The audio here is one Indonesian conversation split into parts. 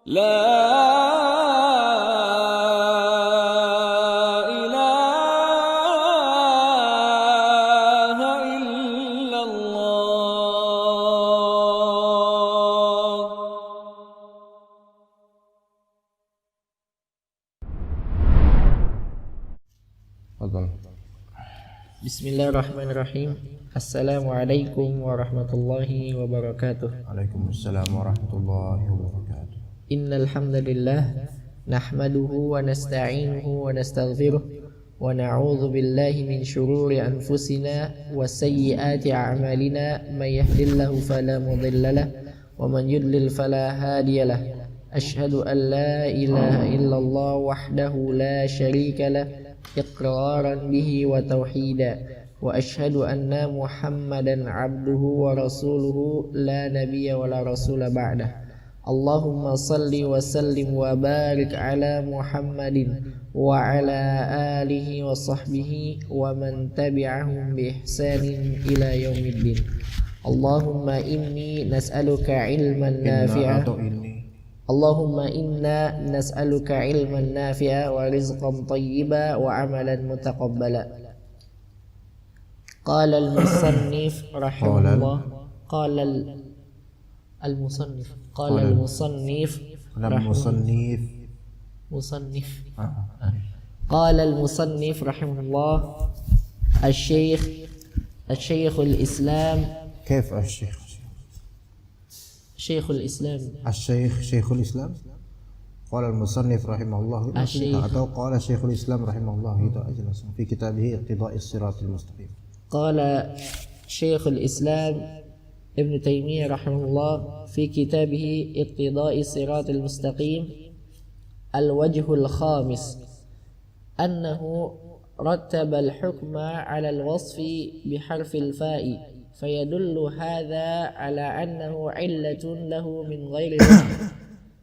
لا إله إلا الله. تفضل. Bismillahirrahmanirrahim. Assalamualaikum warahmatullahi wabarakatuh. Waalaikumsalam warahmatullahi wabarakatuh. Innal hamdalillah nahmaduhu wa nasta'inuhu wa nastaghfiruh wa na'udzu billahi min shururi anfusina wa sayyiati a'malina may yahdihillahu fala mudilla lahu wa man yudlil fala hadiya lahu. Asyhadu an la ilaha illallah wahdahu la syarika lahu iqraran bihi wa tauhida wa asyhadu anna Muhammadan abduhu wa rasuluhu la nabiyya wa la rasula ba'dah. Allahumma salli wa sallim wa barik ala Muhammadin wa ala alihi wa sahbihi wa man tabi'ahum bi ihsanin ila yaumiddin. Allahumma inni nas'aluka ilman nafi'a. Allahumma inna nas'aluka ilman nafi'a wa rizqan tayyiba wa amalan mutaqabbala. Qala al-musannif rahimahullah. Qala al-musannif قال المصنف رحمه الله الشيخ الإسلام. كيف الشيخ؟ شيخ الإسلام. شيخ الإسلام. قال المصنف رحمه الله atau قال شيخ الإسلام رحمه الله itu aja langsung في كتابه اقتضاء الصراط المستقيم. قال شيخ الإسلام ابن تيمية رحمه الله في كتابه اقتضاء الصراط المستقيم الوجه الخامس أنه رتب الحكم على الوصف بحرف الفاء فيدل هذا على أنه علة له من غير وجه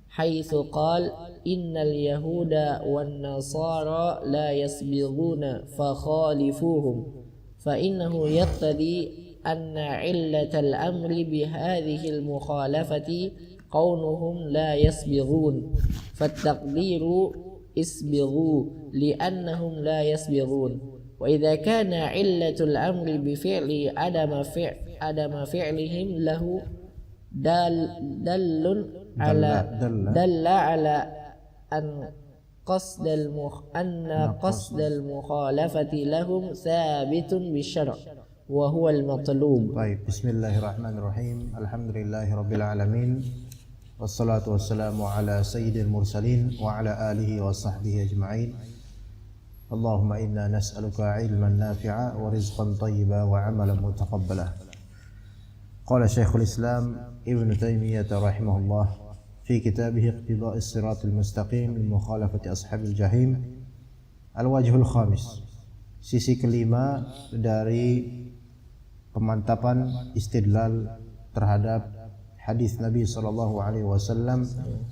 حيث قال إن اليهود والنصارى لا يسبغون فخالفوهم فإنه يقتضي أن علة الأمر بهذه المخالفة كونهم لا يسبغون فالتقدير اسبغوا لأنهم لا يسبغون. وإذا كان علة الأمر بفعل عدم فعلهم له دل على أن قصد المخالفة لهم ثابت بالشرع وهو المطلوب. طيب، بسم الله الرحمن الرحيم. الحمد لله رب العالمين والصلاة والسلام على سيد المرسلين وعلى آله وصحبه أجمعين. اللهم إنا نسألك علما نافعا ورزقا طيبا وعملا متقبلا. قال شيخ الإسلام ابن تيمية رحمه الله في كتابه اقتضاء الصراط المستقيم لمخالفة أصحاب الجحيم الوجه الخامس. Sisi kelima dari pemantapan istidlal terhadap hadis Nabi sallallahu alaihi wasallam,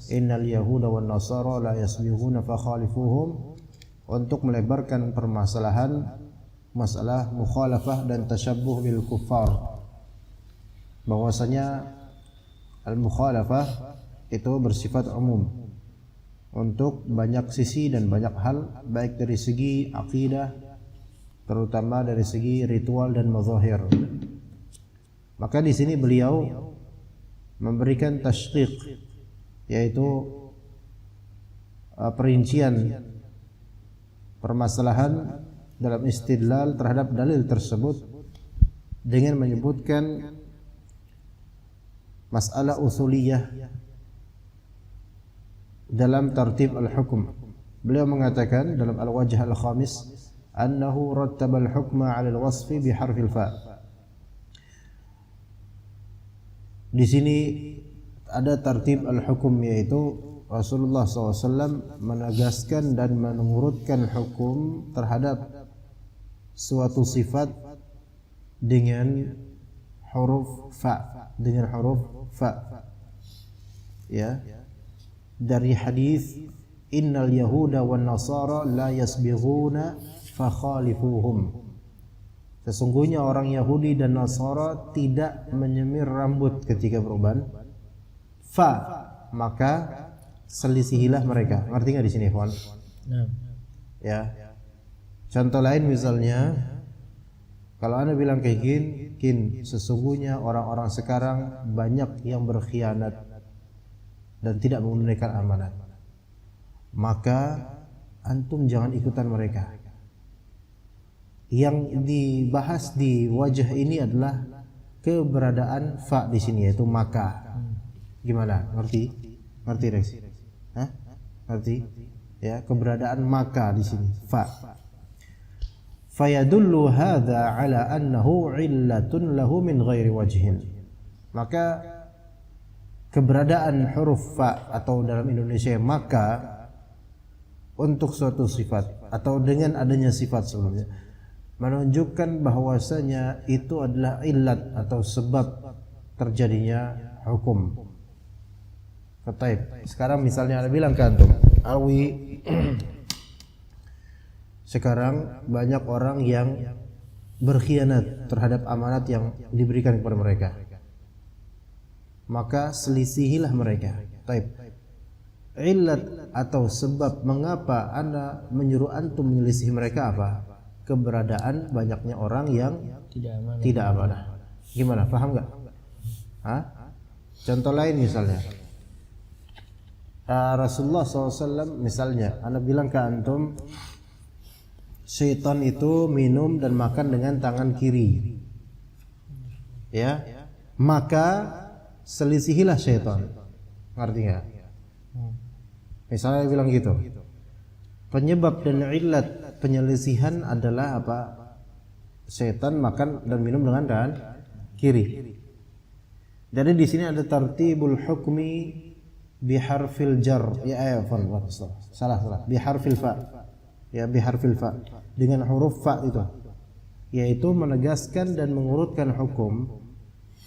innal yahuda wan nasara la yasbighuna fakhalifuhum, untuk melebarkan permasalahan masalah mukhalafah dan tasyabbuh bil kuffar, bahwasanya al-mukhalafah itu bersifat umum untuk banyak sisi dan banyak hal, baik dari segi akidah, terutama dari segi ritual dan mazahir. Maka di sini beliau memberikan tashqiq, yaitu perincian permasalahan dalam istidlal terhadap dalil tersebut dengan menyebutkan masalah usuliyah dalam tartib al-hukm. Beliau mengatakan dalam al-wajh al-khamis annahu rattaba al-hukma 'ala al-wasfi bi harfil fa. Di sini ada tartib al-hukm, yaitu Rasulullah SAW menegaskan dan mengurutkan hukum terhadap suatu sifat dengan huruf fa, ya, dari hadis innal yahuda wan nasara la yasbighuna fakhalifuhum. Sesungguhnya orang Yahudi dan Nasara tidak menyemir rambut ketika beruban. Fa, maka selisihilah mereka. Ngerti nggak di sini, Ikhwan? Ya. Contoh lain misalnya, kalau Anda bilang kayak gini, sesungguhnya orang-orang sekarang banyak yang berkhianat dan tidak menunaikan amanat. Maka antum jangan ikutan mereka. Yang dibahas di wajah ini adalah keberadaan fa di sini, yaitu maka. Gimana? Ngerti? Ngerti, Rex? Hah? Ngerti? Ya, keberadaan maka di sini, fa. Fayadullu hadza ala annahu illatun lahu min ghairi wajhin. Maka keberadaan huruf fa atau dalam Indonesia maka untuk suatu sifat atau dengan adanya sifat sebelumnya menunjukkan bahwasanya itu adalah illat atau sebab terjadinya hukum. Ketaib. Sekarang misalnya Anda bilang ke antum, Alwi, sekarang banyak orang yang berkhianat terhadap amanat yang diberikan kepada mereka. Maka selisihilah mereka. Taib. Illat atau sebab mengapa Anda menyuruh antum menyelisihi mereka apa? Keberadaan banyaknya orang yang tidak amanah. Gimana? Paham nggak? Hah? Contoh lain misalnya, Rasulullah SAW misalnya, Anda bilang ke antum, syaitan itu minum dan makan dengan tangan kiri. Ya, maka selisihilah syaitan. Ngerti nggak? Misalnya bilang gitu. Penyebab dan illat penyelisihan adalah apa? Syaitan makan dan minum dengan tangan kiri. Jadi di sini ada tartibul hukmi biharfil jar. Ya, salah. Biharfil fa. Ya, biharfil fa. Dengan huruf fa itu. Yaitu menegaskan dan mengurutkan hukum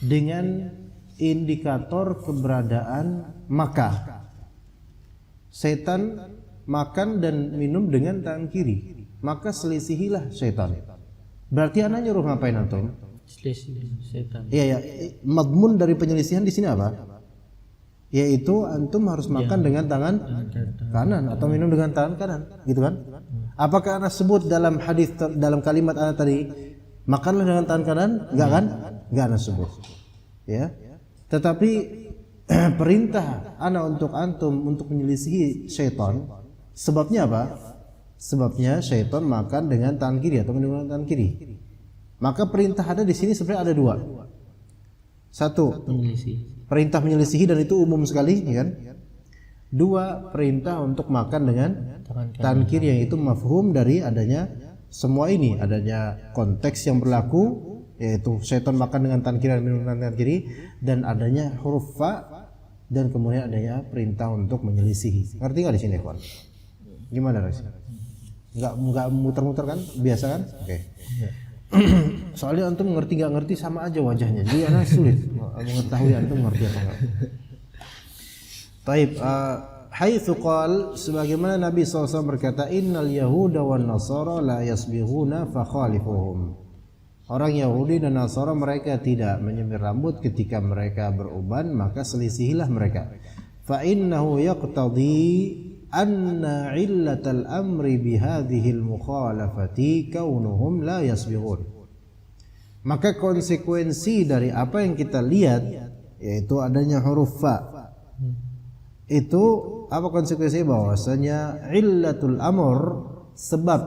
dengan indikator keberadaan maka. Setan makan dan minum dengan tangan kiri, maka selisihilah setan. Berarti anak nyuruh ngapain antum? Selisih setan. Iya. Madmun dari penyelisihan di sini apa? Yaitu antum harus makan dengan tangan kanan atau minum dengan tangan kanan, gitu kan? Apakah anak sebut dalam hadis dalam kalimat anak tadi makanlah dengan tangan kanan? Enggak kan? Enggak anak sebut. Ya. Tetapi perintah ana untuk antum untuk menyelisihi syaitan, sebabnya apa? Sebabnya syaitan makan dengan tangan kiri atau minum dengan tangan kiri. Maka perintah ada di sini sebenarnya ada dua. Satu, perintah menyelisihi dan itu umum sekali, ya kan? Dua, perintah untuk makan dengan tangan kiri, yang itu mafhum dari adanya semua ini, adanya konteks yang berlaku, yaitu syaitan makan dengan tangan kiri dan minum dengan tangan kiri, dan adanya huruf fa, dan kemudian adanya perintah untuk menyelisihi. Ngerti nggak di sini, kawan? Gimana, Res? Nggak muter-muter kan? Biasa kan? Oke. Soalnya antum ngerti nggak ngerti sama aja wajahnya, jadi anak sulit mengetahui antum ngerti apa enggak. Taib. Haitsu qal, sebagaimana Nabi SAW berkata, innal yahuda wan nasara la yasbighuna fa khalifuhum. Orang Yahudi dan Nasara mereka tidak menyemir rambut ketika mereka beruban, maka selisihilah mereka. Fa innahu yaqtadi anna illatal amri bihadhihi al-mukhalafati kaunuhum la yasbighun. Maka konsekuensi dari apa yang kita lihat, yaitu adanya huruf fa, itu apa konsekuensinya? Bahwasanya illatul amr, sebab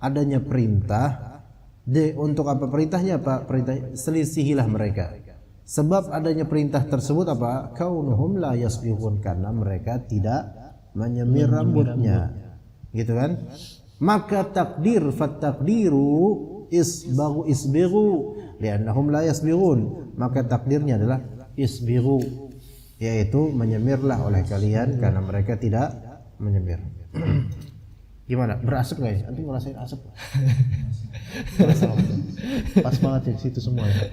adanya perintah. Untuk apa perintahnya? Apa perintah? Selisihilah mereka. Sebab adanya perintah tersebut apa? Kaunuhum la yasbighun, karena mereka tidak menyemir rambutnya, gitu kan? Maka takdir, fatakdiru isbighu liannahum la yasbighun. Maka takdirnya adalah isbighu, yaitu menyemirlah oleh kalian karena mereka tidak menyemir. Gimana? Berasap nggak ya? Antum ngerasain asap? Pas banget ya situ semua ya.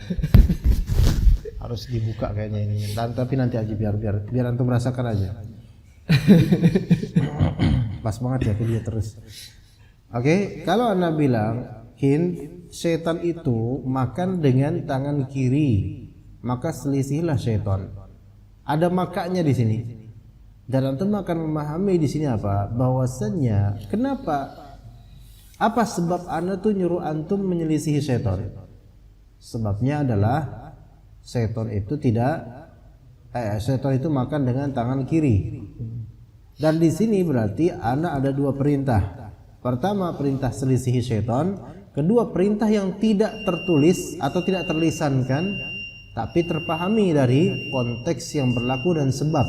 Harus dibuka kayaknya ini. Tapi nanti aja biar antum merasakan aja. Pas banget ya dia terus. Oke, kalau Anda bilang setan itu makan dengan tangan kiri, maka selisihilah setan. Ada makanya di sini. Dan antum akan memahami di sini apa? Bahwasannya apa sebab ana tuh nyuruh antum menyelisihi setan? Sebabnya adalah setan itu setan itu makan dengan tangan kiri. Dan di sini berarti ana ada dua perintah. Pertama perintah selisihi setan, kedua perintah yang tidak tertulis atau tidak terlisankan tapi terpahami dari konteks yang berlaku dan sebab,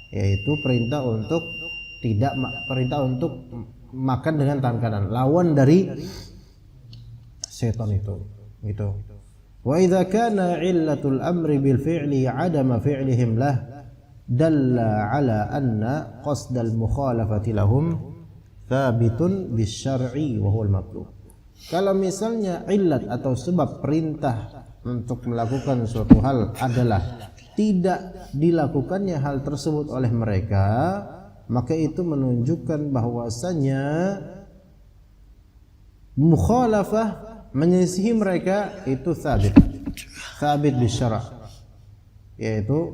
yaitu perintah untuk makan dengan tangan kanan, lawan dari setan itu gitu. Wa idza kana illatul amri bil fi'li 'adama fi'lihim lah dalla ala anna qasdal mukhalafati lahum thabitun bisyar'i wa huwal matlub. Kalau misalnya illat atau sebab perintah untuk melakukan suatu hal adalah tidak dilakukannya hal tersebut oleh mereka, maka itu menunjukkan bahwasanya mukhalafah, menyelisihi mereka itu sabit bisyara', yaitu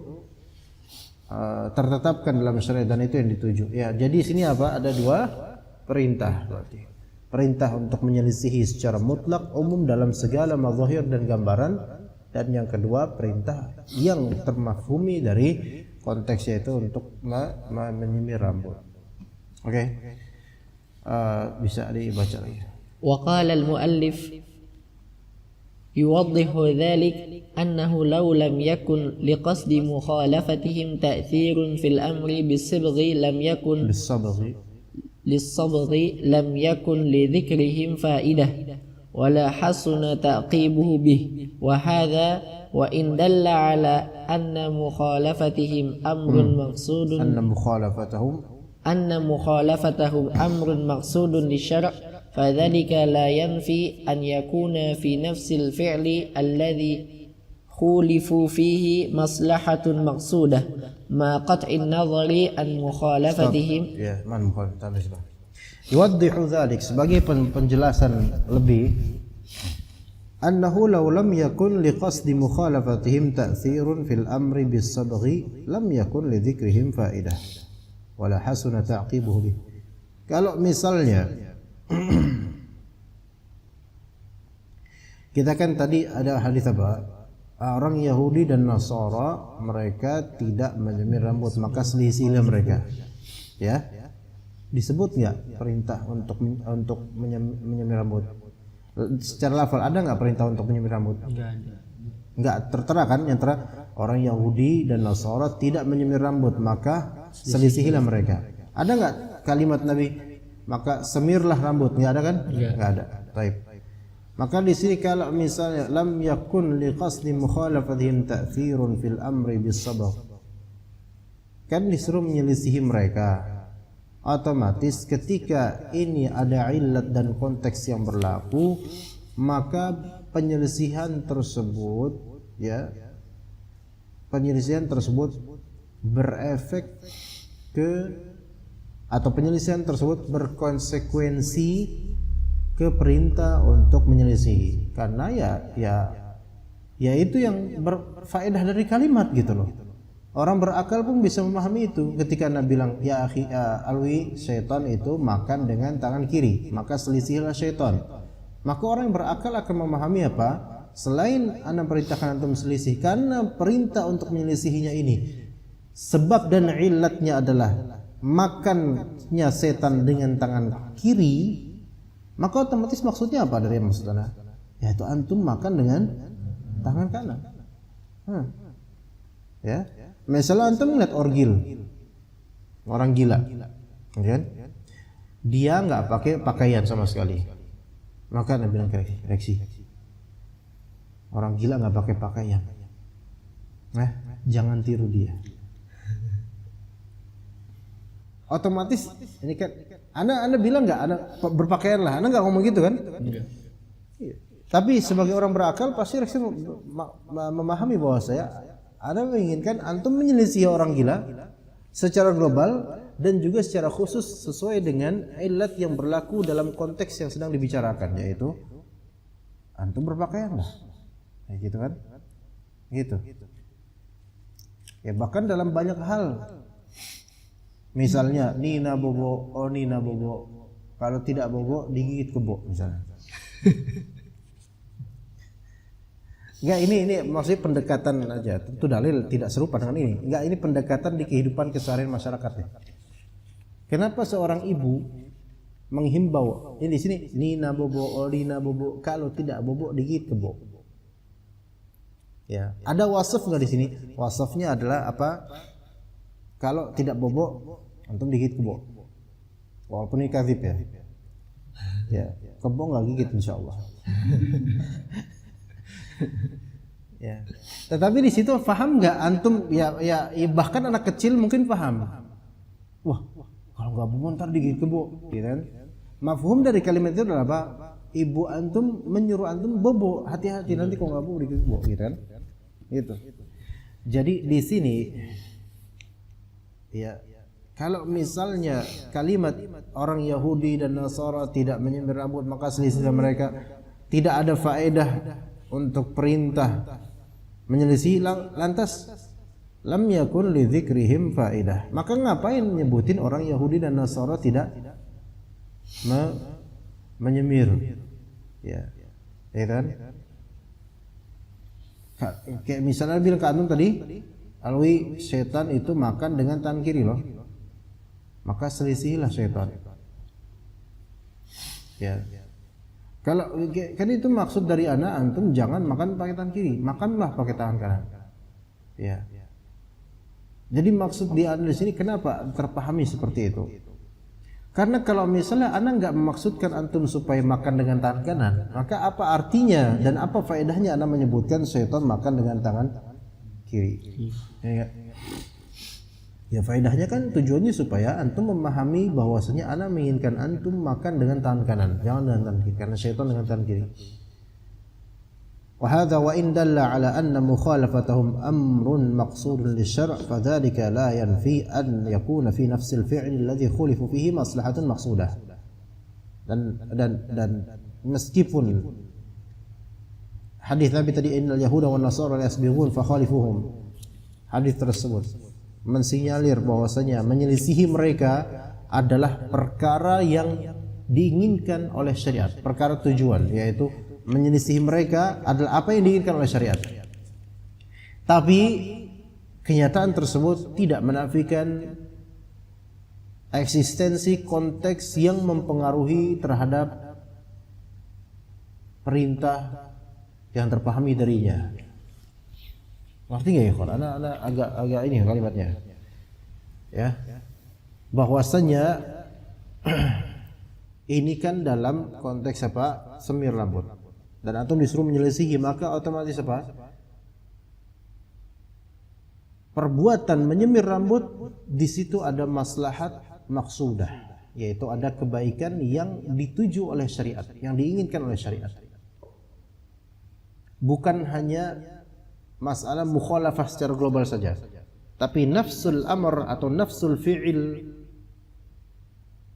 tertetapkan dalam syariat, dan itu yang dituju. Ya, jadi sini apa? Ada dua perintah berarti. Perintah untuk menyelisihi secara mutlak umum dalam segala mazahir dan gambaran, dan yang kedua perintah yang termafhumi dari konteksnya itu untuk menyemir rambut. Oke. Bisa dibaca lagi. Wa qala al-muallif يوضح ذلك أنه لو لم يكن لقصد مخالفتهم تأثير في الأمر بالصبغ لم يكن لذكرهم فائدة ولا حسن تعقيبه به، وهذا وإن دل على أن مخالفتهم أمر مقصود للشرع، فذلك لا ينفي أن يكون في نفس الفعل الذي خولفوا فيه مصلحة مقصودة مع قطع النظر عن مخالفتهم. Yuwaddihu dzalik, sebagai penjelasan lebih, annahu law lam yakun liqasdi mukhalafatihim ta'thirun fil amri bis-sabghi lam yakun lidhikrihim faidah wala hasuna ta'qibuhu bih. Kalau misalnya kita kan tadi ada hadis apa? Orang Yahudi dan Nasara mereka tidak menyemir rambut, maka selisihilah mereka. Ya. Disebut enggak perintah untuk menyemir rambut? Secara lafal ada enggak perintah untuk menyemir rambut? Enggak ada. Enggak tertera kan, yang tertera orang Yahudi dan Nasara tidak menyemir rambut, maka selisihilah mereka. Ada enggak kalimat Nabi maka semirlah rambut? Enggak ada kan? Enggak ada. Baik. Maka di sini kalau misalnya lam yakun liqasdi mukhalafatihim ta'thirun fil amri bis-sabr, kan disuruh menyelisihi mereka, otomatis ketika ini ada illat dan konteks yang berlaku, maka penyelisihan tersebut berefek atau penyelisihan tersebut berkonsekuensi ke perintah untuk menyelisihi, karena ya itu yang berfaedah dari kalimat gitu loh. Orang berakal pun bisa memahami itu. Ketika Nabi bilang ya akhi alwi, syaitan itu makan dengan tangan kiri, maka selisihilah syaitan. Maka orang yang berakal akan memahami apa? Selain Anda perintahkan antum selisih, karena perintah untuk menyelisihinya ini sebab dan illatnya adalah makannya setan dengan tangan kiri, maka otomatis maksudnya apa dari maksudnya? Yaitu antum makan dengan tangan kanan. Ya. Misalnya antum melihat orang gila, kan? Dia nggak pakai pakaian sama sekali, maka Nabi bilang koreksi. Orang gila nggak pakai pakaian, jangan tiru dia. Otomatis ini kan, Anda bilang nggak, Anda berpakaianlah, Anda nggak ngomong gitu kan? Enggak. Tapi sebagai orang berakal pasti memahami bahwa Anda menginginkan antum menyelisihi orang gila secara global dan juga secara khusus sesuai dengan illat yang berlaku dalam konteks yang sedang dibicarakan, yaitu antum berpakaianlah. Ya gitu kan? Gitu. Ya bahkan dalam banyak hal Misalnya Nina bobo, oh Nina bobo. Kalau tidak bobo digigit kebo misalnya. Enggak, ini maksudnya pendekatan aja. Tentu dalil tidak serupa dengan ini. Enggak, ini pendekatan di kehidupan keseharian masyarakatnya. Kenapa seorang ibu menghimbau ini di sini Nina bobo, oh Nina bobo. Kalau tidak bobo digigit kebo. Ya, ada wasaf enggak di sini? Wasafnya adalah apa? Kalau tidak bobo antum digigit kebo. Walaupun ini kadzib ya. Ya, kebo enggak gigit insyaallah. Ya. Tetapi di situ paham enggak antum ya bahkan anak kecil mungkin paham. Wah, kalau enggak bobo ntar digigit kebo, gitu kan? Mafhum dari kalimat itu adalah apa? Ibu antum menyuruh antum bobo, hati-hati nanti kalau enggak bobo digigit kebo, gitu kan? Gitu. Jadi di sini ya, kalau misalnya kalimat orang Yahudi dan Nasara tidak menyemir rambut maka selisih mereka, tidak ada faedah untuk perintah menyelisih, lantas lam yakun li dzikrihim faedah. Maka ngapain nyebutin orang Yahudi dan Nasara tidak menyemir? Ya. Ya kan? Kayak misalnya bilang ke antum tadi, alwi setan itu makan dengan tangan kiri loh. Maka selisihilah setan. Ya. Kalau kan itu maksud dari anak antum jangan makan pakai tangan kiri, makanlah pakai tangan kanan. Ya. Jadi maksud di sini kenapa terpahami seperti itu? Karena kalau misalnya anak nggak memaksudkan antum supaya makan dengan tangan kanan, maka apa artinya dan apa faedahnya anak menyebutkan setan makan dengan tangan kiri? Ya faedahnya kan tujuannya supaya antum memahami bahwasanya anak menginginkan antum makan dengan tangan kanan, jangan dengan tangan kiri, karena syaitan dengan tangan kiri. Wa hadza wa in dalla ala anna mukhalafatahum amrun maqsudun lisyar' fadzalika la yanfi an yakuna fi nafsil fi'l alladhi khulifu fihi maslahatun maqsudah. Dan meskipun hadis Nabi tadi innal yahuda wan nasara yasbighun fa khalifuhum, hadis tersebut mensinyalir bahwasanya menyelisihi mereka adalah perkara yang diinginkan oleh syariat, perkara tujuan, yaitu menyelisihi mereka adalah apa yang diinginkan oleh syariat. Tapi kenyataan tersebut tidak menafikan eksistensi konteks yang mempengaruhi terhadap perintah yang terpahami darinya. Ngerti nggak ya kawan? Anak agak ini kalimatnya, ya. Bahwasanya ini kan dalam konteks apa? Semir rambut. Dan antum disuruh menyelisihi, maka otomatis apa? Perbuatan menyemir rambut di situ ada maslahat maksudah, yaitu ada kebaikan yang dituju oleh syariat, yang diinginkan oleh syariat. Bukan hanya masalah mukhalafah secara global saja, tapi nafsul amr atau nafsul fi'il,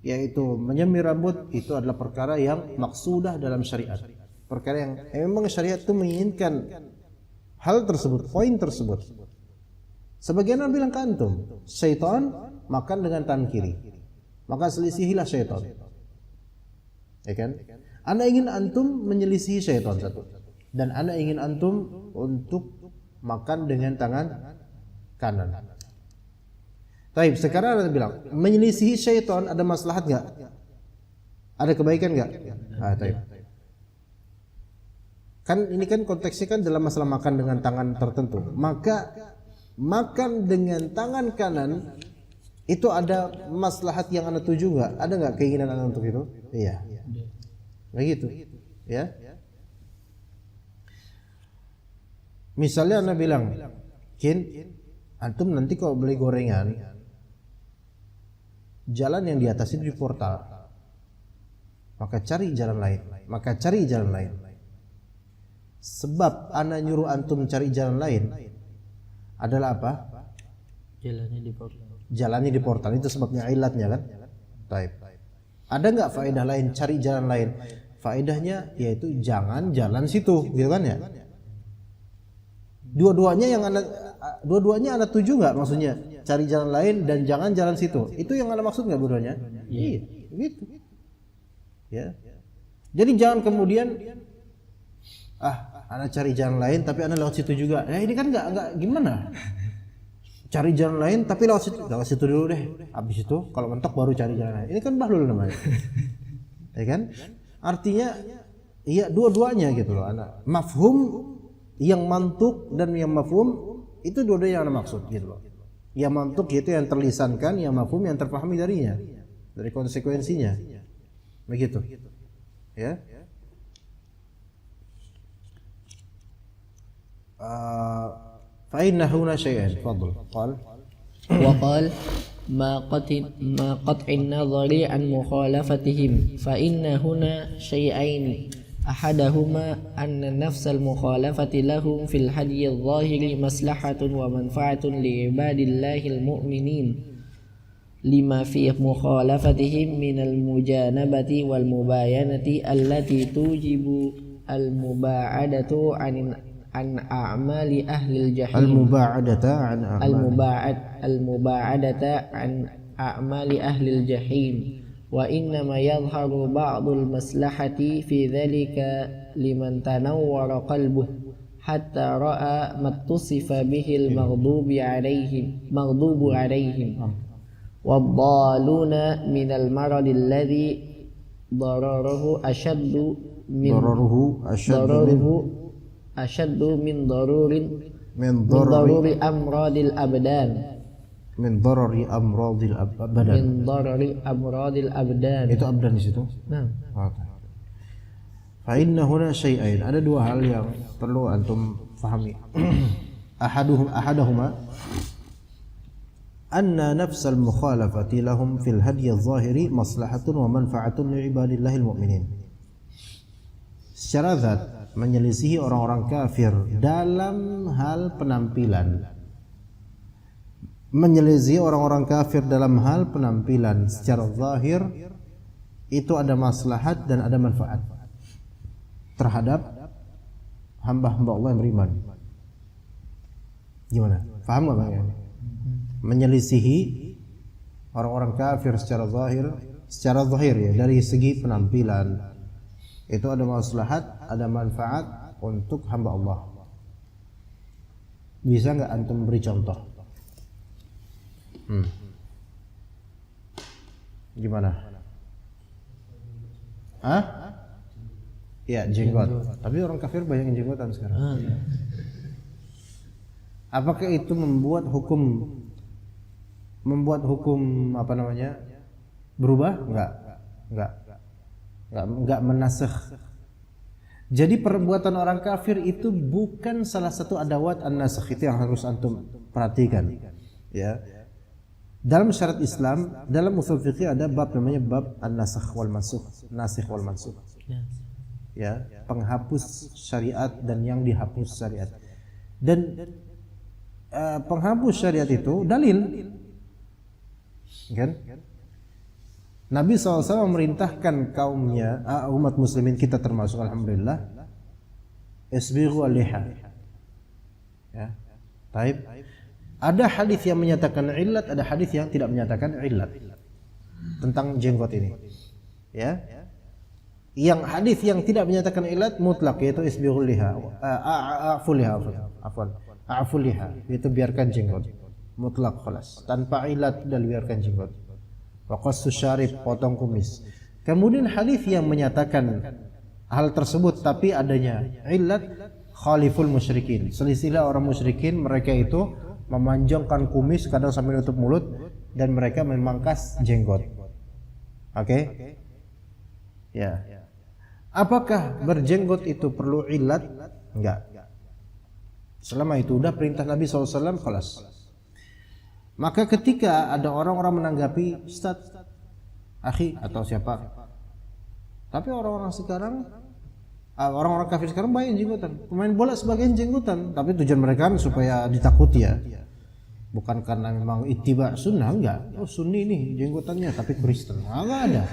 yaitu menyemir rambut, itu adalah perkara yang maksudah dalam syariat, perkara yang memang syariat itu menginginkan hal tersebut, poin tersebut. Sebagian orang bilang ke antum, syaitan makan dengan tangan kiri, maka selisihilah syaitan, ya kan? Anda ingin antum menyelisihi syaitan satu, dan Anda ingin antum untuk makan dengan tangan kanan. Baik, sekarang Anda bilang menyelisihi syaitan ada maslahat enggak? Ada kebaikan enggak? Baik. Kan ini kan konteksnya kan dalam masalah makan dengan tangan tertentu. Maka makan dengan tangan kanan itu ada maslahat yang Anda tuju enggak? Ada enggak keinginan Anda untuk itu? Iya. Begitu. Ya. Misalnya Anda bilang, Kin, antum nanti kalau beli gorengan, jalan yang di atas itu di portal, maka cari jalan lain. Sebab Anda nyuruh antum cari jalan lain adalah apa? Jalannya di portal itu sebabnya, ilatnya kan? Baik. Ada nggak faedah lain cari jalan lain? Faedahnya yaitu jangan jalan situ, gitu kan ya? Dua-duanya Anda tuju nggak maksudnya? cari jalan lain dan jangan jalan situ. Itu yang Anda maksud nggak dua-duanya? Iya, gitu. Ya. Jadi jangan kemudian Anda cari jalan lain tapi Anda lewat situ juga. Ya ini kan nggak gimana? Cari jalan lain tapi lewat situ dulu deh. Habis itu kalau mentok baru cari jalan lain. Ini kan bahlul namanya. Ya kan? Artinya iya dua-duanya gitu loh anak. Mafhum yang mantuk dan yang mafhum itu dua-duanya yang Anda maksud gitu loh. Yang mantuk itu yang terlisankan, yang mafhum yang terpahami darinya, dari konsekuensinya. Begitu. Ya. Fa inna huna syai'an. Fadl. Qal. وقال ما قطع النظر عن مخالفتهم فإن هنا شيئين أحدهما أن نفس المخالفة لهم في الهدي الظاهر مصلحة ومنفعة لعباد الله المؤمنين لما في مخالفتهم من المجانبة والمباينة التي توجب المباعدة عن أعمال أهل الجحيم المباعدة عن أعمال أهل الجحيم وإنما يظهر بعض المصلحة في ذلك لمن تنور قلبه حتى رأى ما اتصف به المغضوب عليهم والضالون من المرض الذي ضرره أشد من ضرور أمراض الأبدان Itu abdan di situ. Nah. Oke. Fa inna huna syai'ain. Ada dua hal yang perlu antum fahami. Ahaduhuma anna nafsal mukhalafati lahum fil hadi adh-dhahiri maslahatun wa manfa'atun li ibadillahil mu'minin. Secara zat menyelisihi orang-orang kafir dalam hal penampilan. Menyelisihi orang-orang kafir dalam hal penampilan secara zahir itu ada maslahat dan ada manfaat terhadap hamba-hamba Allah yang beriman. Gimana? Paham nggak Bang? Menyelisihi orang-orang kafir secara zahir ya, dari segi penampilan itu ada maslahat, ada manfaat untuk hamba Allah. Bisa nggak antum beri contoh? Gimana? Ya jenggot. Tapi orang kafir banyak yang jenggotan sekarang. Apakah itu membuat hukum apa namanya berubah? Enggak menasakh. Jadi perbuatan orang kafir itu bukan salah satu adawat an-nasakh, itu yang harus antum perhatikan. Ya. Dalam syariat Islam, dalam usul fikih ada bab namanya bab an-nasakh wal mansukh, nasikh wal mansukh. Ya, penghapus syariat dan yang dihapus syariat. Dan penghapus syariat itu dalil. Kan? Nabi SAW memerintahkan kaumnya, umat muslimin kita termasuk alhamdulillah, isbighu al-liha. Ya. Taib. Ada hadis yang menyatakan illat, ada hadis yang tidak menyatakan illat tentang jenggot ini. Ya. Yang hadis yang tidak menyatakan illat mutlak yaitu isbighul liha, a'ful liha, itu biarkan jenggot. Mutlak khalas, tanpa illat dan biarkan jenggot. Wa qassus syarib, potong kumis. Kemudian hadis yang menyatakan hal tersebut tapi adanya illat, khaliful musyrikin. Selisihlah orang musyrikin, mereka itu memanjangkan kumis kadang sampai nutup mulut dan mereka memangkas jenggot. Oke? Ya. Apakah berjenggot itu perlu illat? Enggak. Selama itu udah perintah Nabi SAW, khalas. Maka ketika ada orang-orang menanggapi, Ustaz, akhi atau siapa, tapi orang-orang sekarang, orang-orang kafir sekarang banyak jenggotan. Pemain bola sebagian jenggotan, tapi tujuan mereka supaya ditakuti ya. Bukan karena memang ittiba sunnah, enggak. Oh sunni nih jenggotannya tapi Kristen. Enggak ada.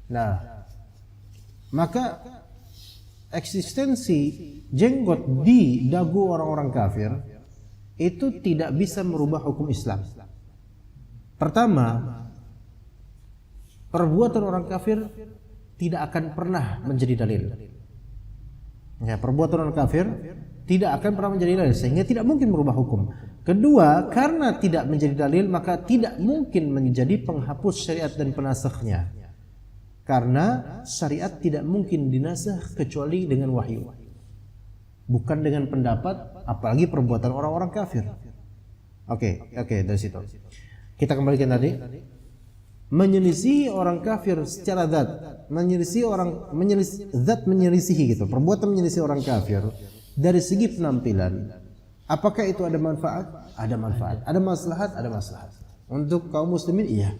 Nah, maka eksistensi jenggot di dagu orang-orang kafir itu tidak bisa merubah hukum Islam. Pertama, perbuatan orang kafir tidak akan pernah menjadi dalil. Ya, perbuatan orang kafir tidak akan pernah menjadi dalil, sehingga tidak mungkin merubah hukum. Kedua, karena tidak menjadi dalil, maka tidak mungkin menjadi penghapus syariat dan penasakhnya. Karena syariat tidak mungkin dinasakh kecuali dengan wahyu, bukan dengan pendapat, apalagi perbuatan orang-orang kafir. Oke, dari situ kita kembalikan tadi. Menyelisihi orang kafir secara zat, menyelisihi gitu. Perbuatan menyelisihi orang kafir dari segi penampilan, apakah itu ada manfaat? Ada manfaat. Ada maslahat? Ada maslahat. Untuk kaum muslimin, iya,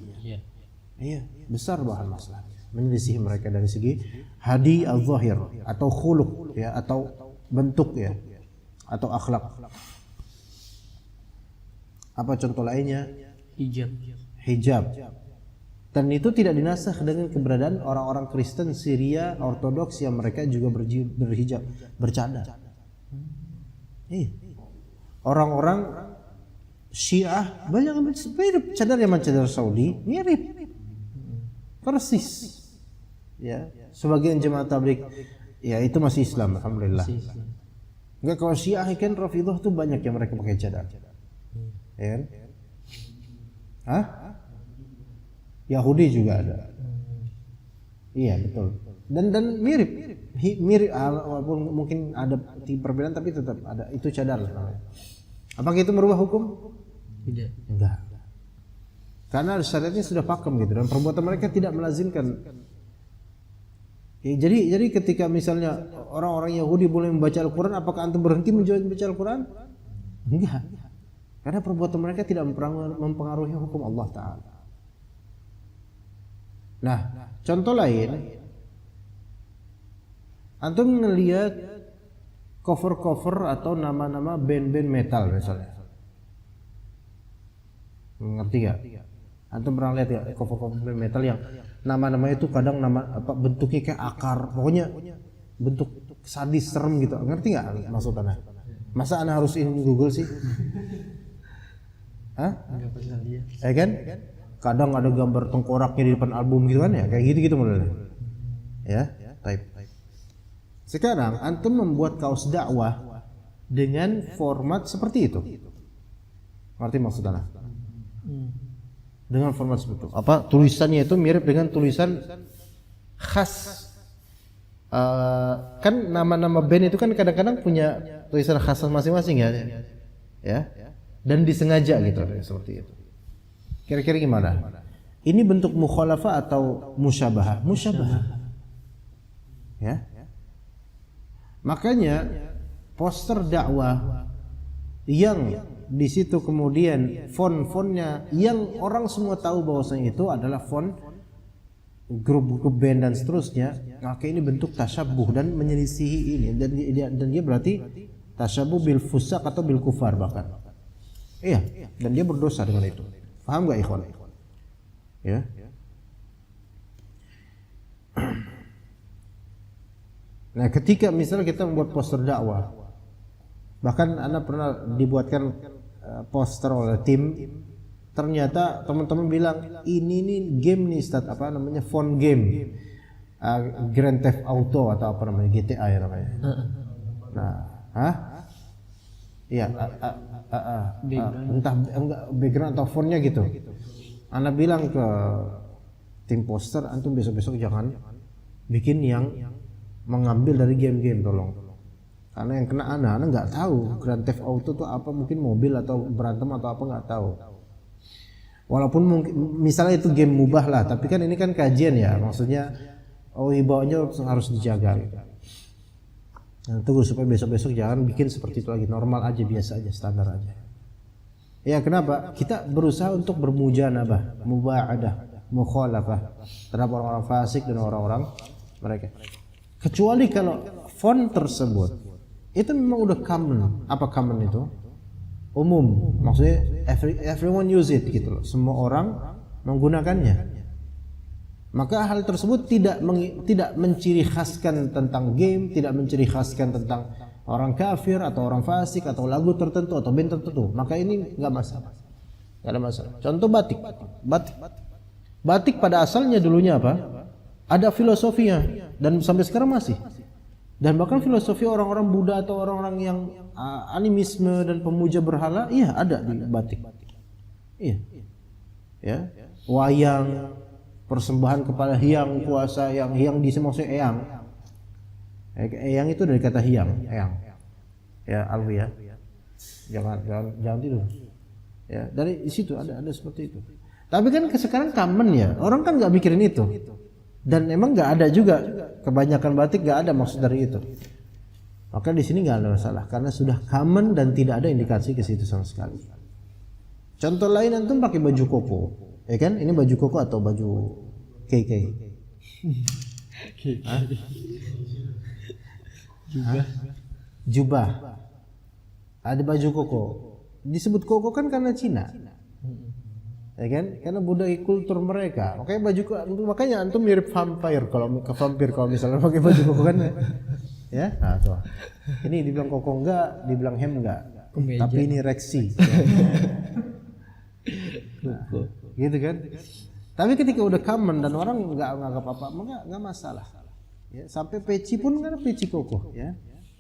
besar bahan maslahat. Menyelisihi mereka dari segi hadi al-zahir atau khuluq, ya, atau bentuk, ya, atau akhlak. Apa contoh lainnya? Hijab. Dan itu tidak dinasakh dengan keberadaan orang-orang Kristen Syria Ortodoks yang mereka juga berhijab, bercadar. Orang-orang Syiah banyak mirip cadar yang cadar Saudi, mirip persis. Ya, sebagian jemaah tabligh, ya itu masih Islam, alhamdulillah. Enggak, kalau Syiah kan Rafidhah tuh banyak yang mereka pakai cadar. Ya kan? Yahudi juga ada. Iya, betul. Dan mirip, walaupun mungkin ada perbedaan tapi tetap ada. Itu cadar lah. Apakah itu merubah hukum? Tidak. Enggak. Karena syariatnya sudah pakem gitu, dan perbuatan mereka tidak melazimkan. Ya, jadi ketika misalnya orang-orang Yahudi boleh membaca Al-Quran, apakah antum berhenti membaca Al-Quran? Enggak. Karena perbuatan mereka tidak mempengaruhi hukum Allah Ta'ala. Nah, contoh lain, antum ngelihat cover-cover atau nama-nama band-band metal misalnya. Ngerti gak? Antum pernah lihat ya cover-cover band metal yang nama-namanya itu kadang bentuknya kayak akar, pokoknya bentuk sadis, serem gitu. Ngerti gak maksudnya? Masa ana harus ini Google sih? Enggak pernah lihat. Ya kan? Kadang ada gambar tengkoraknya di depan album gitu kan ya, kayak gitu modelnya. Ya, type. Sekarang antum membuat kaos dakwah dengan format seperti itu. Ngerti maksudnya? Dengan format seperti itu. Apa tulisannya itu mirip dengan tulisan khas. Kan nama-nama band itu kan kadang-kadang punya tulisan khas masing-masing ya. Ya. Dan disengaja gitu seperti itu. Kira-kira gimana? Ini bentuk mukhalafah atau musyabahah? Musyabahah. Ya. Makanya poster dakwah yang di situ kemudian font-fontnya yang orang semua tahu bahwasanya itu adalah font grup-grup band dan seterusnya, maka ini bentuk tasyabuh dan menyelisihi ini, dan dia berarti tasyabuh bil fusaq atau bil kufar bahkan. Iya, dan dia berdosa dengan itu. Paham gak ikhwan? Ya. Nah, ketika misalnya kita membuat poster dakwah, bahkan Anda pernah dibuatkan poster oleh tim, ternyata teman-teman bilang ini nih game nih Ustaz, apa namanya, phone game, Grand Theft Auto atau apa namanya, GTA ya namanya. Nah, iya, entah enggak background atau fontnya gitu. Anda bilang ke tim poster, antum besok-besok jangan bikin yang mengambil dari game-game, tolong. Karena yang kena anak nggak tahu Grand Theft Auto itu apa, mungkin mobil atau berantem atau apa nggak tahu. Walaupun mungkin misalnya itu game mubah lah, tapi kan ini kan kajian ya, maksudnya wibawanya harus dijaga. Nah, tunggu supaya besok-besok jangan bikin seperti itu lagi, normal aja, biasa aja, standar aja. Ya, kenapa? Kita berusaha untuk bermujanabah, mubaadah, mukhalafah terhadap orang-orang fasik dan orang-orang mereka. Kecuali kalau font tersebut itu memang udah common. Apa common itu? Umum, maksudnya everyone use it gitu loh. Semua orang menggunakannya. Maka hal tersebut tidak menciri khaskan tentang game, tidak menciri khaskan tentang orang kafir atau orang fasik atau lagu tertentu atau band tertentu, maka ini nggak masalah, nggak ada masalah. Contoh batik pada asalnya dulunya apa? Ada filosofinya dan sampai sekarang masih. Dan bahkan filosofi orang-orang Buddha atau orang-orang yang animisme dan pemuja berhala, iya ada di batik. Iya, ya, wayang, persembahan kepada hyang, puasa yang hyang di sini maksudnya eyang. Eyang itu dari kata hyang, eyang. Ya, Alwi ya. Jangan tidur. Ya, dari situ ada seperti itu. Tapi kan sekarang common ya, orang kan nggak mikirin itu. Dan emang nggak ada juga, kebanyakan batik nggak ada maksud dari itu. Maka di sini nggak ada masalah karena sudah common dan tidak ada indikasi ke situ sama sekali. Contoh lain antum pakai baju koko, ya kan? Ini baju koko atau baju KK? Jubah. Ada baju koko. Disebut koko kan karena Cina. Ya kan? Karena budaya kultur mereka. Makanya antum mirip vampir kalau misalnya pakai baju koko kan. Ya? Nah, tuh. Ini dibilang koko enggak, dibilang hem enggak. Tapi ini reksi. Nah, gitu kan? Tapi ketika udah common dan orang enggak nganggap apa, maka enggak masalah. Ya, sampai peci pun kan peci koko, ya.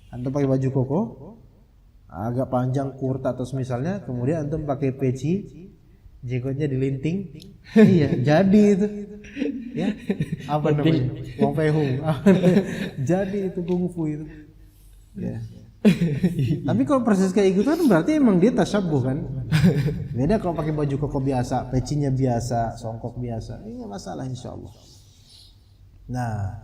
Antum pakai baju koko agak panjang kurta atau misalnya, kemudian antum pakai peci, jenggotnya dilinting, iya jadi itu, ya apa namanya, Wong Fei Hung, jadi itu kungfu itu, ya. Tapi kalau proses kayak gitu kan berarti emang dia tasyabuh kan, beda kalau pakai baju koko biasa, pecinya biasa, songkok biasa, ini nggak masalah insyaallah. Nah,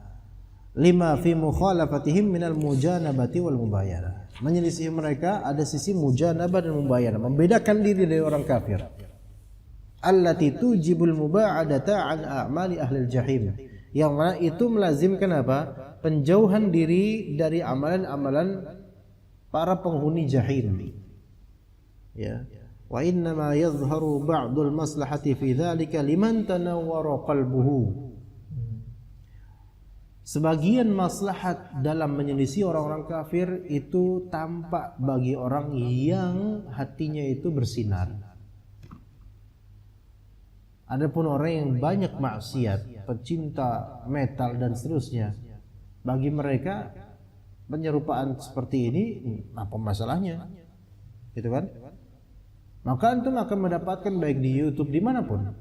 5 fi mukhalafatihim minal mujanabati wal mubayyanah. Menyelisih mereka ada sisi mujanabah dan mubayyanah, membedakan diri dari orang kafir. Allati tujibul muba'adata an a'mali ahlil jahim. Yang mana itu melazimkan apa? Penjauhan diri dari amalan-amalan para penghuni jahim. Ya. Wa inna ma yadhharu ba'dul maslahati fi dzalika liman tanawwara qalbuhu. Sebagian maslahat dalam menyelisih orang-orang kafir itu tampak bagi orang yang hatinya itu bersinar. Adapun orang yang banyak maksiat, pecinta metal dan seterusnya, bagi mereka penyerupaan seperti ini apa masalahnya? Gitu kan? Maka antum akan mendapatkan baik di YouTube dimanapun,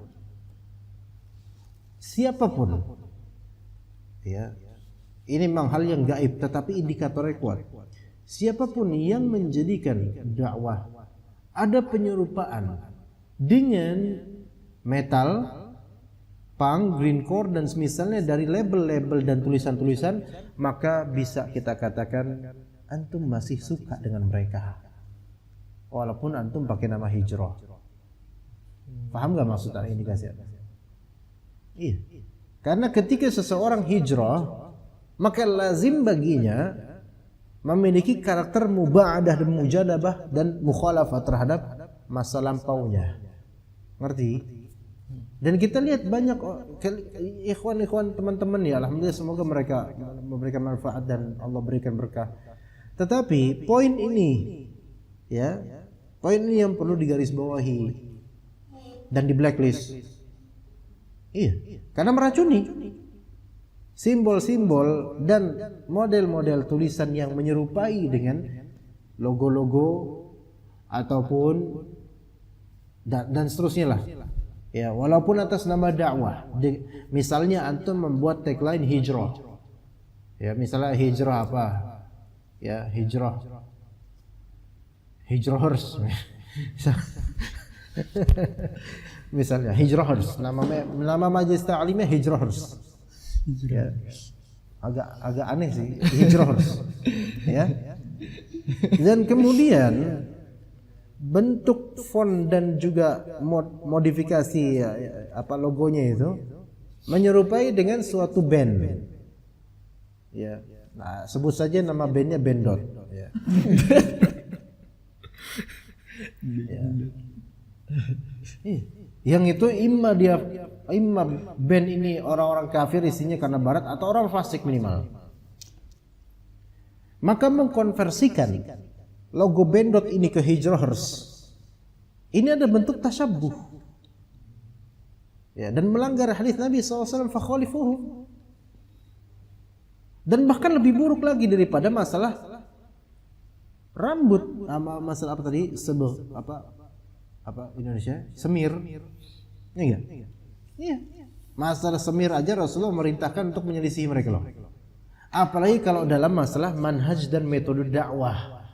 siapapun. Ya, ini memang hal yang gaib, tetapi indikatornya kuat. Siapapun yang menjadikan dakwah ada penyerupaan dengan metal, punk, greencore dan semisalnya dari label-label dan tulisan-tulisan, maka bisa kita katakan antum masih suka dengan mereka, walaupun antum pakai nama hijrah. Paham gak maksud indikasi apa? Iya. Karena ketika seseorang hijrah, maka lazim baginya memiliki karakter muba'adah dan mujadabah dan mukhalafah terhadap masa lampaunya. Ngerti? Dan kita lihat banyak ikhwan-ikhwan teman-teman ya, alhamdulillah semoga mereka memberikan manfaat dan Allah berikan berkah. Tetapi poin ini ya, poin ini yang perlu digarisbawahi dan di blacklist. Iya, karena meracuni simbol-simbol dan model-model tulisan yang menyerupai dengan logo-logo ataupun dan seterusnya lah. Ya, walaupun atas nama dakwah. Misalnya antum membuat tagline hijrah. Ya, misalnya hijrah apa? Ya, hijrahers. Misalnya hijrahers, nama majelis ta'limnya hijrahers. Ya, agak aneh sih hijrahers. Ya. Dan kemudian bentuk font dan juga modifikasi ya, apa logonya itu menyerupai dengan suatu band. Ya. Nah, sebut saja nama bandnya Bendot. Ya. Ya. Yang itu imma band ini orang-orang kafir isinya karena barat atau orang fasik minimal. maka mengkonversikan logo Bendot ini ke Hijrohers ini ada bentuk tasyabbuh, ya, dan melanggar hadis Nabi SAW, fakhalifuhu. Dan bahkan lebih buruk lagi daripada masalah rambut, masalah apa tadi, apa Indonesia, semir, iya, iya. Masalah semir aja Rasulullah merintahkan untuk menyelisihi mereka loh. Apalagi kalau dalam masalah manhaj dan metode dakwah,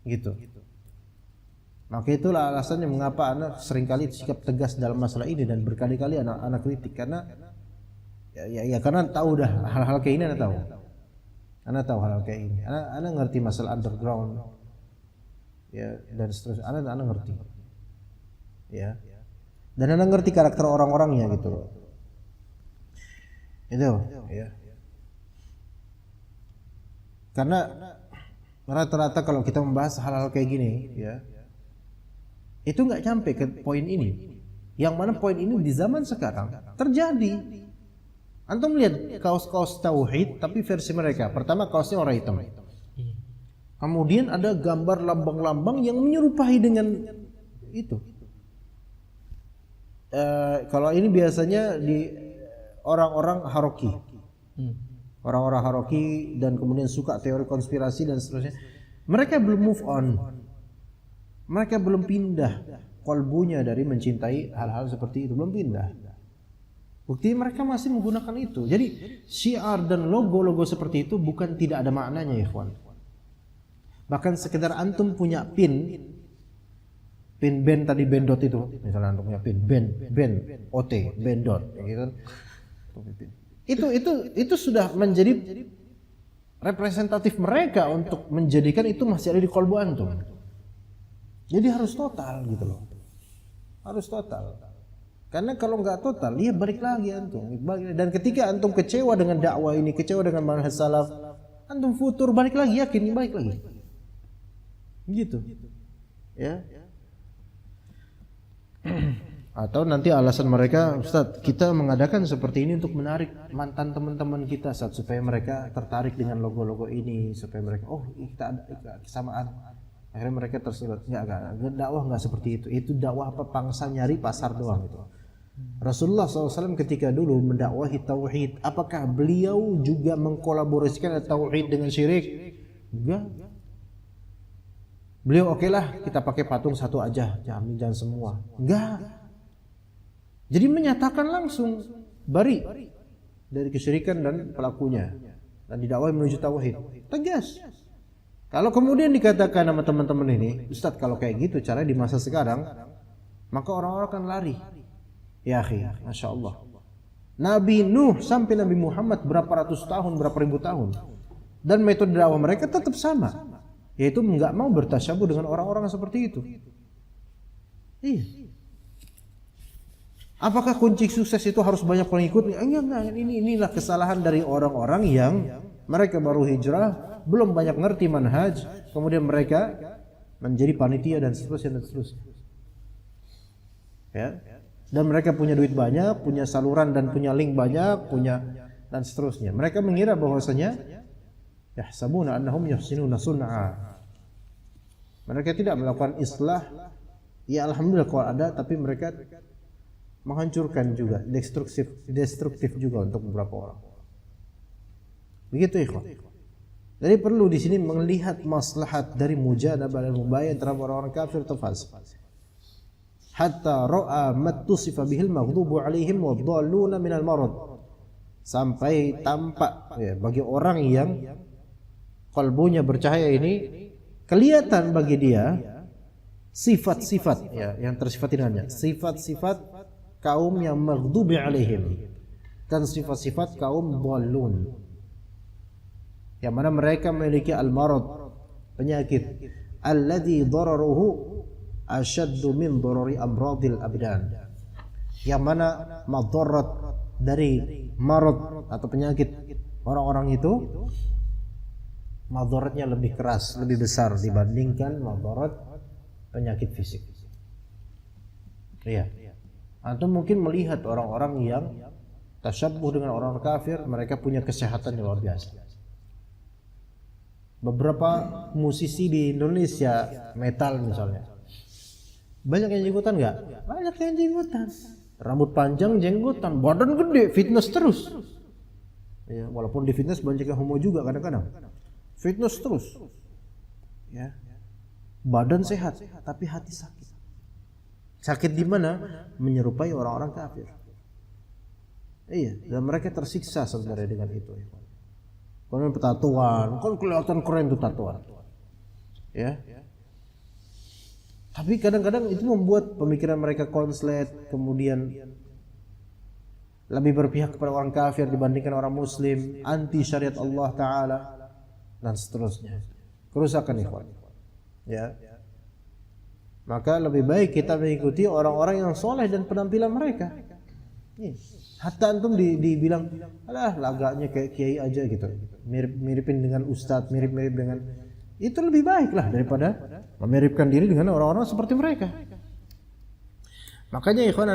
gitu. Maka itulah alasannya mengapa anak seringkali sikap tegas dalam masalah ini dan berkali-kali anak kritik karena ya karena tahu dah hal-hal kayak ini, anak tahu hal-hal kayak ini, anak ngerti masalah underground, ya, dan seterusnya, anak ngerti, ya, dan anak ngerti karakter orang-orangnya gitu loh, itu, ya, karena rata-rata kalau kita membahas hal-hal kayak gini, ya, itu nggak sampai ke poin ini, yang mana poin ini di zaman sekarang terjadi. Antum lihat kaos-kaos tauhid tapi versi mereka. Pertama kaosnya warna hitam. Kemudian ada gambar lambang-lambang yang menyerupai dengan itu. Kalau ini biasanya di orang-orang Haroki. Orang-orang Haroki dan kemudian suka teori konspirasi dan seterusnya. Mereka belum move on. Mereka belum pindah kolbunya dari mencintai hal-hal seperti itu, belum pindah. Bukti mereka masih menggunakan itu. Jadi syiar dan logo-logo seperti itu bukan tidak ada maknanya, ya ikhwan. Bahkan sekedar antum punya pin band tadi Bendot itu, misalnya antum punya pin band OT Bendot, gitu. Itu sudah menjadi representatif mereka untuk menjadikan itu masih ada di kolbu antum. Jadi harus total gitu loh. Harus total. Karena kalau nggak total, dia balik lagi antum. Dan ketika antum kecewa dengan dakwah ini, kecewa dengan manhaj salaf, antum futur balik lagi, yakin balik lagi. Gitu. Ya. Atau nanti alasan mereka, Ustaz, kita mengadakan seperti ini untuk menarik mantan teman-teman kita, Ustaz, supaya mereka tertarik dengan logo-logo ini, supaya mereka, oh kita ada kesamaan. Akhirnya mereka tersulut. Enggak, dakwah enggak seperti itu. Itu dakwah apa, pangsa nyari pasar doang itu. Rasulullah SAW ketika dulu mendakwahi tauhid, apakah beliau juga mengkolaborasikan tauhid dengan syirik? Enggak. Beliau okelah kita pakai patung satu aja, jangan semua. Enggak. Jadi menyatakan langsung bari dari kesyirikan dan pelakunya dan didakwahi menuju tauhid. Tegas. Kalau kemudian dikatakan sama teman-teman ini, Ustadz kalau kayak gitu caranya di masa sekarang, maka orang-orang akan lari. Ya akhi, Masya Allah. Nabi Nuh sampai Nabi Muhammad berapa ratus tahun, berapa ribu tahun. Dan metode dakwah mereka tetap sama. Yaitu enggak mau bertasyabuh dengan orang-orang seperti itu. Iya. Apakah kunci sukses itu harus banyak pengikut? Enggak. Inilah kesalahan dari orang-orang yang mereka baru hijrah, belum banyak ngerti manhaj, kemudian mereka menjadi panitia dan seterusnya. Ya. Dan mereka punya duit banyak, punya saluran dan punya link banyak, punya dan seterusnya. Mereka mengira bahwasanya yahsabuna annahum yuhsinuna sun'a. Mereka tidak melakukan islah. Ya alhamdulillah kalau ada, tapi mereka menghancurkan juga, destruktif juga untuk beberapa orang. Begitu ikhwan. Jadi perlu di sini melihat maslahat dari mujadabah dan mubayah terhadap orang-orang kafir atau fasik. Hatta ra'a mattusifa bihil maghdubu alaihim wadh-dhalluna minal marad. Sampai tampak ya, bagi orang yang kalbunya bercahaya ini kelihatan bagi dia sifat-sifat ya, yang tersifati dengannya, sifat-sifat kaum yang maghdubi alaihim dan sifat-sifat kaum dhallun, yang mana mereka memiliki al-marad, penyakit, alladzi dararuhu asyaddu min darari amradil abdan, yang mana madarat dari marad atau penyakit orang-orang itu madaratnya lebih keras, lebih besar dibandingkan madarat penyakit fisik. Iya. Antum mungkin melihat orang-orang yang tasyabbuh dengan orang kafir, mereka punya kesehatan yang luar biasa. beberapa musisi di Indonesia metal misalnya, banyak yang jenggotan nggak? Banyak yang jenggotan, rambut panjang, jenggotan, badan gede, fitness terus. Ya, walaupun di fitness banyak yang homo juga kadang-kadang, fitness terus. Ya, badan sehat, tapi hati sakit. Sakit di mana? Menyerupai orang-orang kafir. Iya, dan mereka tersiksa sebenarnya dengan itu. Kemudian petatuan, kan kelihatan keren tuh tatuan. Ya. Tapi kadang-kadang itu membuat pemikiran mereka konslet, kemudian lebih berpihak kepada orang kafir dibandingkan orang muslim, anti syariat Allah Ta'ala, dan seterusnya. Kerusakan ikhwan. Ya. Maka lebih baik kita mengikuti orang-orang yang soleh dan penampilan mereka. Hatta antum dibilang, alah lagaknya kayak kiai aja gitu, mirip-miripin dengan ustadz, mirip-mirip dengan, itu lebih baik lah daripada memiripkan diri dengan orang-orang seperti mereka. Makanya ikhwan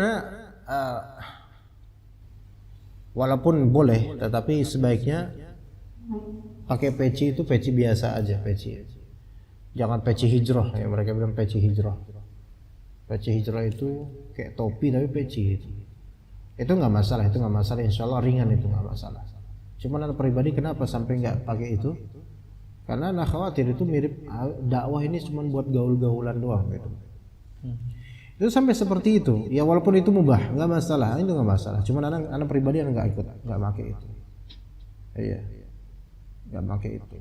walaupun boleh, tetapi sebaiknya pakai peci itu peci biasa aja, peci. Jangan peci hijrah, ya mereka bilang peci hijrah. Peci hijrah itu kayak topi tapi peci itu. Itu nggak masalah, insya Allah ringan, itu nggak masalah. Cuman anak pribadi kenapa sampai nggak pakai itu? Karena anak khawatir itu mirip dakwah ini cuma buat gaul-gaulan doang gitu. Itu sampai seperti itu. Ya walaupun itu mubah, nggak masalah, itu nggak masalah. Cuman anak pribadi nggak ikut, nggak pakai itu. Iya, nggak pakai itu.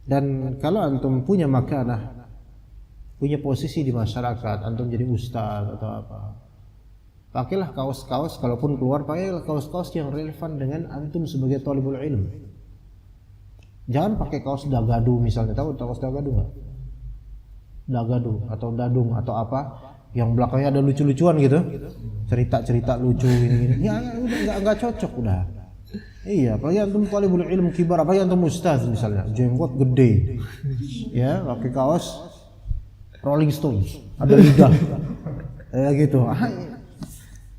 Dan kalau antum punya makanah, punya posisi di masyarakat, antum jadi ustaz atau apa, pakailah kaos-kaos, kalaupun keluar pakailah kaos-kaos yang relevan dengan antum sebagai thalibul ilm. Jangan pakai kaos dagadu misalnya, tahu kaos dagadu nggak? Dagadu atau dadung atau apa, yang belakangnya ada lucu-lucuan gitu, cerita-cerita lucu ini. Ya nggak cocok udah. Iya, apalagi antum thalibul ilm kibar, apalagi antum ustaz misalnya, jenggot gede, ya pakai kaos Rolling Stones, ada lidah, ya gitu,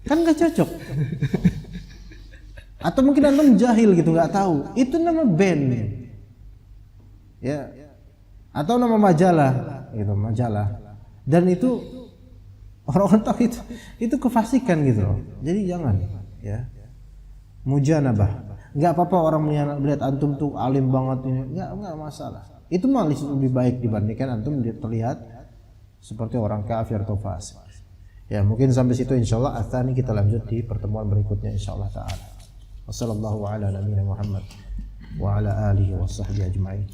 kan nggak cocok. Atau mungkin antum jahil gitu, nggak tahu, itu nama band, ya, atau nama majalah, gitu, majalah, dan itu orang-orang tahu itu kefasikan gitu loh. Jadi jangan, ya, mujanabah. Nggak apa-apa orang melihat antum tuh alim banget ini, nggak masalah. Itu malah lebih baik dibandingkan antum terlihat seperti orang kafir atau fasik. Ya mungkin sampai situ insyaallah. Atsani kita lanjut di pertemuan berikutnya insyaallah taala. Wassallallahu ala nabiyina Muhammad wa ala alihi washabbihi ajmain.